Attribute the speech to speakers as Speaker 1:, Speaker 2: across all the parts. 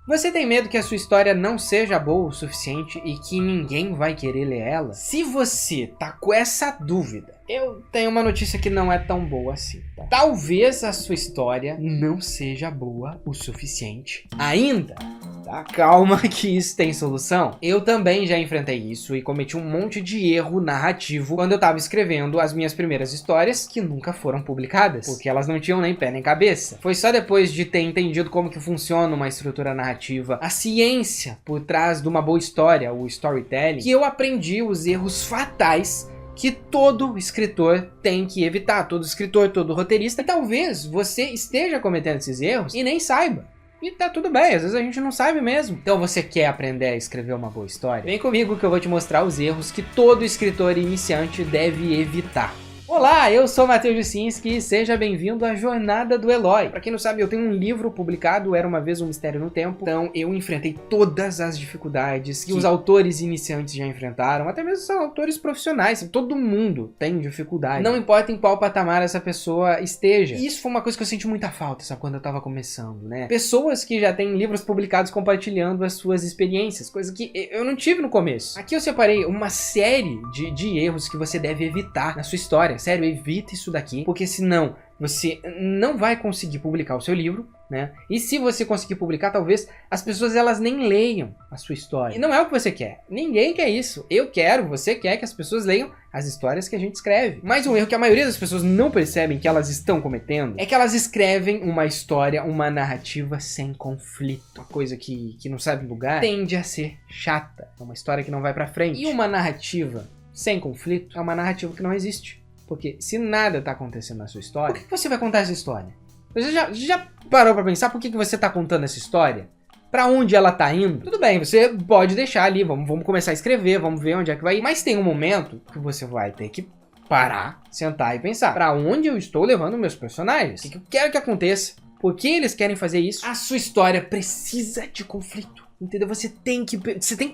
Speaker 1: Você tem medo que a sua história não seja boa o suficiente e que ninguém vai querer ler ela? Se você tá com essa dúvida, eu tenho uma notícia que não é tão boa assim, tá? Talvez a sua história não seja boa o suficiente ainda, tá? Calma que isso tem solução. Eu também já enfrentei isso e cometi um monte de erro narrativo quando eu tava escrevendo as minhas primeiras histórias que nunca foram publicadas, porque elas não tinham nem pé nem cabeça. Foi só depois de ter entendido como que funciona uma estrutura narrativa, a ciência por trás de uma boa história, o storytelling, que eu aprendi os erros fatais que todo escritor tem que evitar, todo escritor, todo roteirista. E talvez você esteja cometendo esses erros e nem saiba. E tá tudo bem, às vezes a gente não sabe mesmo. Então você quer aprender a escrever uma boa história? Vem comigo que eu vou te mostrar os erros que todo escritor iniciante deve evitar. Olá, eu sou Matheus Jusinski e seja bem-vindo à Jornada do Eloy. Pra quem não sabe, eu tenho um livro publicado, Era Uma Vez um Mistério no Tempo. Então eu enfrentei todas as dificuldades que os autores iniciantes já enfrentaram, até mesmo são autores profissionais, todo mundo tem dificuldade. Não importa em qual patamar essa pessoa esteja. E isso foi uma coisa que eu senti muita falta, sabe, quando eu tava começando, né? Pessoas que já têm livros publicados compartilhando as suas experiências, coisa que eu não tive no começo. Aqui eu separei uma série de erros que você deve evitar na sua história. Sério, evita isso daqui, porque senão você não vai conseguir publicar o seu livro, né? E se você conseguir publicar, talvez as pessoas elas nem leiam a sua história. E não é o que você quer. Ninguém quer isso. Eu quero, você quer que as pessoas leiam as histórias que a gente escreve. Mas um erro que a maioria das pessoas não percebem que elas estão cometendo é que elas escrevem uma história, uma narrativa sem conflito. Uma coisa que não sai do lugar tende a ser chata. É uma história que não vai pra frente. E uma narrativa sem conflito é uma narrativa que não existe. Porque se nada tá acontecendo na sua história, por que você vai contar essa história? Você já parou pra pensar por que você tá contando essa história? Pra onde ela tá indo? Tudo bem, você pode deixar ali, vamos começar a escrever, vamos ver onde é que vai ir. Mas tem um momento que você vai ter que parar, sentar e pensar. Pra onde eu estou levando meus personagens? O que eu quero que aconteça? Por que eles querem fazer isso? A sua história precisa de conflito. Entendeu? Você tem que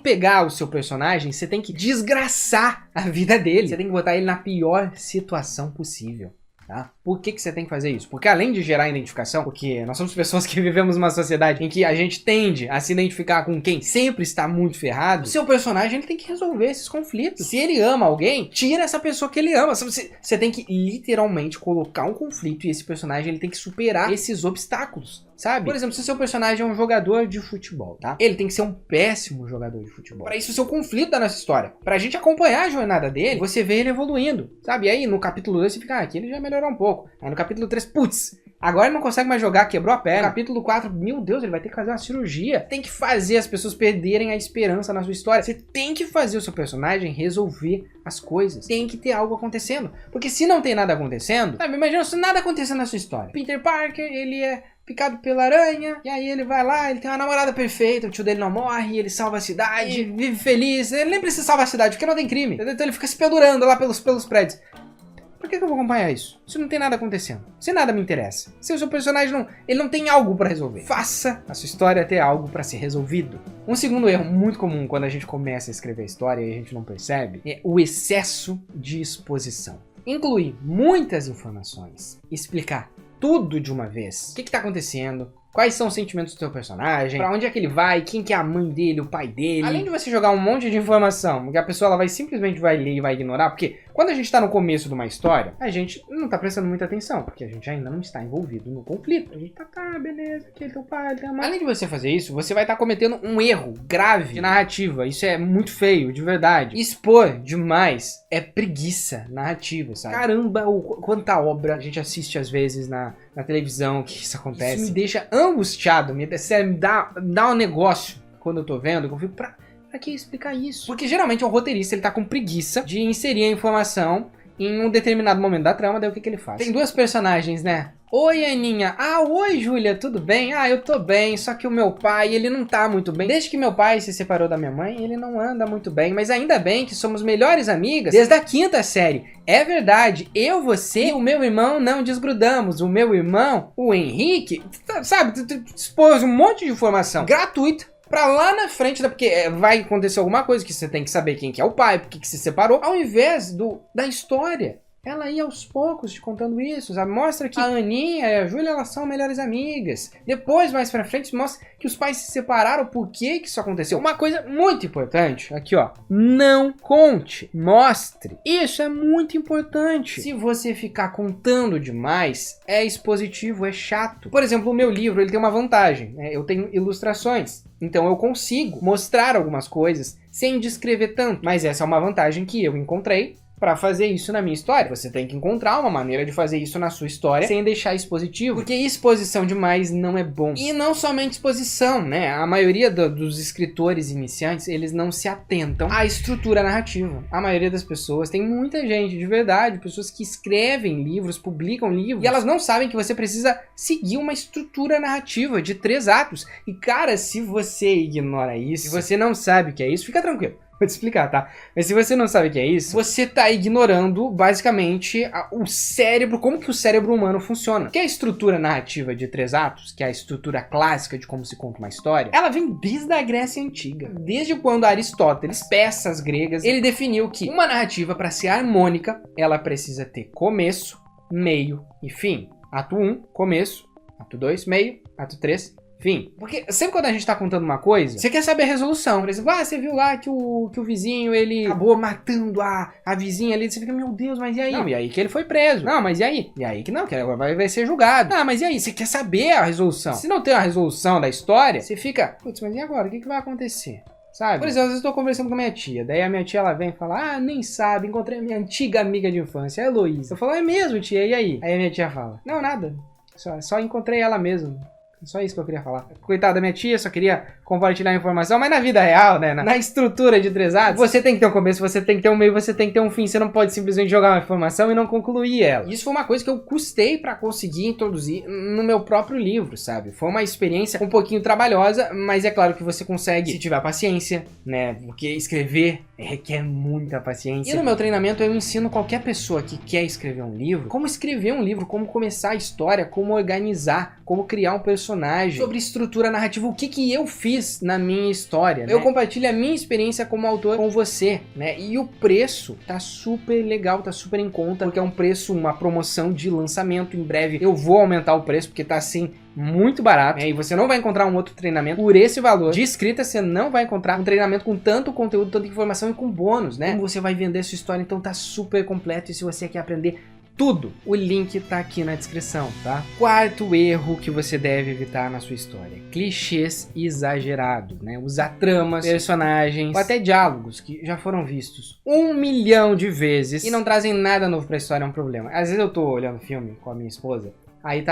Speaker 1: pegar o seu personagem, você tem que desgraçar a vida dele. Você tem que botar ele na pior situação possível, tá? Por que você tem que fazer isso? Porque além de gerar identificação, porque nós somos pessoas que vivemos numa sociedade em que a gente tende a se identificar com quem sempre está muito ferrado, o seu personagem ele tem que resolver esses conflitos. Se ele ama alguém, tira essa pessoa que ele ama. Você tem que literalmente colocar um conflito e esse personagem ele tem que superar esses obstáculos. Sabe? Por exemplo, se o seu personagem é um jogador de futebol, tá? Ele tem que ser um péssimo jogador de futebol. Para isso, o seu conflito da nossa história. Pra gente acompanhar a jornada dele, você vê ele evoluindo, sabe? E aí, no capítulo 2, você fica, aqui ele já melhorou um pouco. Aí no capítulo 3, putz, agora ele não consegue mais jogar, quebrou a perna. No capítulo 4, meu Deus, ele vai ter que fazer uma cirurgia. Tem que fazer as pessoas perderem a esperança na sua história. Você tem que fazer o seu personagem resolver as coisas. Tem que ter algo acontecendo. Porque se não tem nada acontecendo, sabe? Imagina se nada acontecendo na sua história. Peter Parker, ele é picado pela aranha, e aí ele vai lá, ele tem uma namorada perfeita, o tio dele não morre, ele salva a cidade, vive feliz. Ele nem precisa salvar a cidade, porque não tem crime. Então ele fica se pendurando lá pelos prédios. Por que eu vou acompanhar isso? Se não tem nada acontecendo. Se nada me interessa. Se o seu personagem ele não tem algo pra resolver. Faça a sua história ter algo pra ser resolvido. Um segundo erro muito comum quando a gente começa a escrever a história e a gente não percebe é o excesso de exposição. Incluir muitas informações. Explicar tudo de uma vez. O que tá acontecendo? Quais são os sentimentos do seu personagem? Pra onde é que ele vai? Quem que é a mãe dele? O pai dele? Além de você jogar um monte de informação que a pessoa ela vai simplesmente ler e vai ignorar, porque quando a gente tá no começo de uma história, a gente não tá prestando muita atenção, porque a gente ainda não está envolvido no conflito. A gente tá, beleza, aqui é teu pai, tem a mãe. Além de você fazer isso, você vai estar cometendo um erro grave de narrativa. Isso é muito feio, de verdade. Expor demais é preguiça narrativa, sabe? Caramba, quanta obra a gente assiste às vezes na televisão que isso acontece. Isso me deixa angustiado, me dá um negócio quando eu tô vendo, que eu fico, pra que explicar isso? Porque geralmente o roteirista ele tá com preguiça de inserir a informação em um determinado momento da trama, daí o que ele faz? Tem duas personagens, né? Oi, Aninha. Ah, oi, Júlia, tudo bem? Ah, eu tô bem, só que o meu pai, ele não tá muito bem. Desde que meu pai se separou da minha mãe, ele não anda muito bem. Mas ainda bem que somos melhores amigas desde a 5ª série. É verdade, eu, você e o meu irmão não desgrudamos. O meu irmão, o Henrique, sabe, expôs um monte de informação gratuita pra lá na frente, porque vai acontecer alguma coisa que você tem que saber quem que é o pai, por que se separou, ao invés da história. ela ia aos poucos te contando isso, sabe? Mostra que a Aninha e a Júlia, elas são melhores amigas. Depois, mais pra frente, mostra que os pais se separaram, por que isso aconteceu. Uma coisa muito importante, aqui ó, não conte, mostre. Isso é muito importante. Se você ficar contando demais, é expositivo, é chato. Por exemplo, o meu livro, ele tem uma vantagem, né? Eu tenho ilustrações. Então eu consigo mostrar algumas coisas sem descrever tanto. Mas essa é uma vantagem que eu encontrei para fazer isso na minha história. Você tem que encontrar uma maneira de fazer isso na sua história sem deixar expositivo, porque exposição demais não é bom. E não somente exposição, né? A maioria dos escritores iniciantes, eles não se atentam à estrutura narrativa. A maioria das pessoas, tem muita gente de verdade, pessoas que escrevem livros, publicam livros, e elas não sabem que você precisa seguir uma estrutura narrativa de 3 atos. E cara, se você ignora isso, se você não sabe o que é isso, fica tranquilo. Vou te explicar, tá? Mas se você não sabe o que é isso, você tá ignorando, basicamente, o cérebro, como que o cérebro humano funciona. Que a estrutura narrativa de 3 atos, que é a estrutura clássica de como se conta uma história, ela vem desde a Grécia Antiga. Desde quando Aristóteles, peças gregas, ele definiu que uma narrativa, para ser harmônica, ela precisa ter começo, meio e fim. Ato 1, começo. Ato 2, meio. Ato 3, fim. Porque sempre quando a gente tá contando uma coisa, você quer saber a resolução. Por exemplo, você viu lá que o vizinho, ele acabou matando a vizinha ali. Você fica, meu Deus, mas e aí? Não, e aí que ele foi preso. Não, mas e aí? E aí que não, que agora vai ser julgado. Ah, mas e aí? Você quer saber a resolução. Se não tem a resolução da história, você fica, putz, mas e agora? O que vai acontecer? Sabe? Por exemplo, às vezes eu tô conversando com a minha tia, daí a minha tia ela vem e fala, nem sabe, encontrei a minha antiga amiga de infância, a Heloísa. Eu falo, é mesmo, tia, e aí? Aí a minha tia fala, não, nada, só encontrei ela mesmo. Só isso que eu queria falar. Coitada da minha tia, só queria compartilhar a informação, mas na vida real, né, na estrutura de 3 atos, você tem que ter um começo, você tem que ter um meio, você tem que ter um fim, você não pode simplesmente jogar uma informação e não concluir ela. Isso foi uma coisa que eu custei pra conseguir introduzir no meu próprio livro, sabe? Foi uma experiência um pouquinho trabalhosa, mas é claro que você consegue, se tiver paciência, né, porque escrever requer muita paciência. E no meu treinamento eu ensino qualquer pessoa que quer escrever um livro, como escrever um livro, como começar a história, como organizar, como criar um personagem, sobre estrutura narrativa, o que eu fiz na minha história, né? Eu compartilho a minha experiência como autor com você, né? E o preço tá super legal, tá super em conta, porque é um preço, uma promoção de lançamento. Em breve eu vou aumentar o preço, porque tá assim muito barato, né? E você não vai encontrar um outro treinamento por esse valor de escrita. Você não vai encontrar um treinamento com tanto conteúdo, tanta informação e com bônus, né? Como você vai vender sua história, então tá super completo. E se você quer aprender tudo, o link tá aqui na descrição, tá? 4º erro que você deve evitar na sua história: clichês exagerados, né? Usar tramas, personagens ou até diálogos que já foram vistos 1 milhão de vezes e não trazem nada novo pra história. É um problema. Às vezes eu tô olhando filme com a minha esposa, aí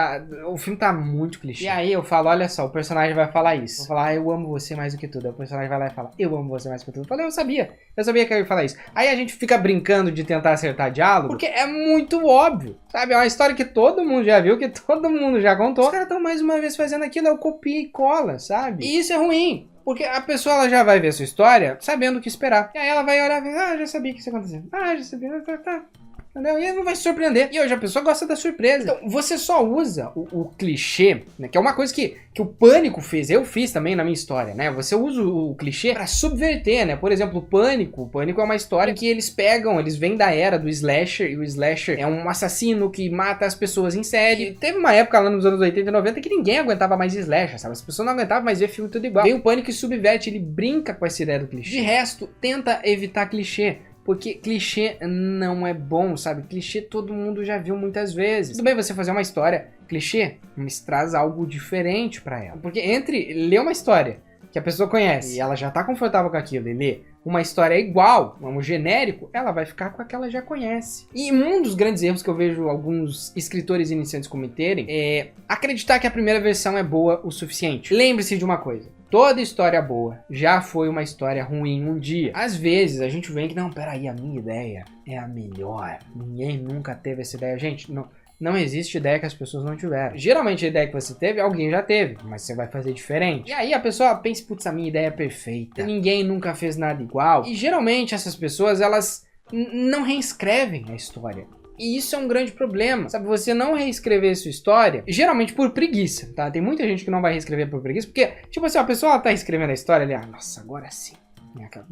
Speaker 1: o filme tá muito clichê. E aí eu falo, olha só, o personagem vai falar isso. Eu vou falar, eu amo você mais do que tudo. Aí o personagem vai lá e fala, eu amo você mais do que tudo. Eu falei, eu sabia que eu ia falar isso. Aí a gente fica brincando de tentar acertar diálogo, porque é muito óbvio, sabe? É uma história que todo mundo já viu, que todo mundo já contou. Os caras estão mais uma vez fazendo aquilo, é o copia e cola, sabe? E isso é ruim, porque a pessoa ela já vai ver a sua história sabendo o que esperar. E aí ela vai olhar e vai, já sabia que isso ia acontecer. Já sabia, tá. Entendeu? E não vai se surpreender. E hoje a pessoa gosta da surpresa. Então, você só usa o clichê, né? Que é uma coisa que o Pânico fez. Eu fiz também na minha história, né? Você usa o clichê pra subverter, né? Por exemplo, o Pânico é uma história que eles vêm da era do slasher. E o slasher é um assassino que mata as pessoas em série. E teve uma época lá nos anos 80 e 90 que ninguém aguentava mais slasher, sabe? As pessoas não aguentavam mais ver filme tudo igual. Vem o Pânico e subverte, ele brinca com essa ideia do clichê. De resto, tenta evitar clichê. Porque clichê não é bom, sabe? Clichê todo mundo já viu muitas vezes. Tudo bem você fazer uma história clichê, mas traz algo diferente pra ela. Porque entre ler uma história que a pessoa conhece e ela já tá confortável com aquilo e ler uma história igual, um genérico, ela vai ficar com a que ela já conhece. E um dos grandes erros que eu vejo alguns escritores iniciantes cometerem é acreditar que a primeira versão é boa o suficiente. Lembre-se de uma coisa: toda história boa já foi uma história ruim um dia. Às vezes a gente vem que, não, peraí, a minha ideia é a melhor. Ninguém nunca teve essa ideia. Gente, não existe ideia que as pessoas não tiveram. Geralmente a ideia que você teve, alguém já teve, mas você vai fazer diferente. E aí a pessoa pensa, putz, a minha ideia é perfeita. Ninguém nunca fez nada igual. E geralmente essas pessoas, elas não reescrevem a história. E isso é um grande problema, sabe? Você não reescrever sua história, geralmente por preguiça, tá? Tem muita gente que não vai reescrever por preguiça, porque, tipo assim, a pessoa ela tá escrevendo a história ali, nossa, agora sim.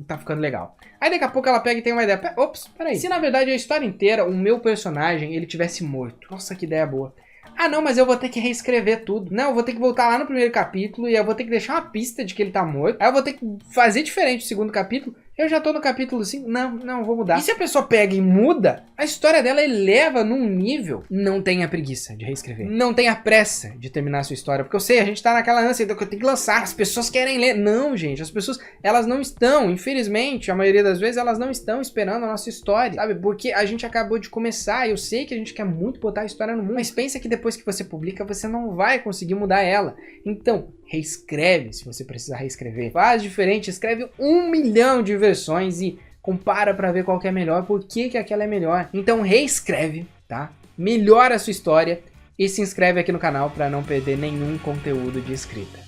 Speaker 1: Tá ficando legal. Aí daqui a pouco ela pega e tem uma ideia. Ops, peraí. Se na verdade a história inteira, o meu personagem, ele tivesse morto. Nossa, que ideia boa. Ah, não, mas eu vou ter que reescrever tudo. Não, eu vou ter que voltar lá no primeiro capítulo e eu vou ter que deixar uma pista de que ele tá morto. Aí eu vou ter que fazer diferente no segundo capítulo. Eu já tô no capítulo 5. Não, vou mudar. E se a pessoa pega e muda, a história dela eleva num nível. Não tenha preguiça de reescrever. Não tenha pressa de terminar a sua história. Porque eu sei, a gente tá naquela ânsia que eu tenho que lançar. As pessoas querem ler. Não, gente. As pessoas, elas não estão. Infelizmente, a maioria das vezes, elas não estão esperando a nossa história. Sabe? Porque a gente acabou de começar. Eu sei que a gente quer muito botar a história no mundo. Mas pensa que depois que você publica, você não vai conseguir mudar ela. Então, reescreve se você precisar reescrever. Faz diferente, escreve 1 milhão de versões e compara pra ver qual que é melhor, por que aquela é melhor. Então reescreve, tá? Melhora a sua história e se inscreve aqui no canal pra não perder nenhum conteúdo de escrita.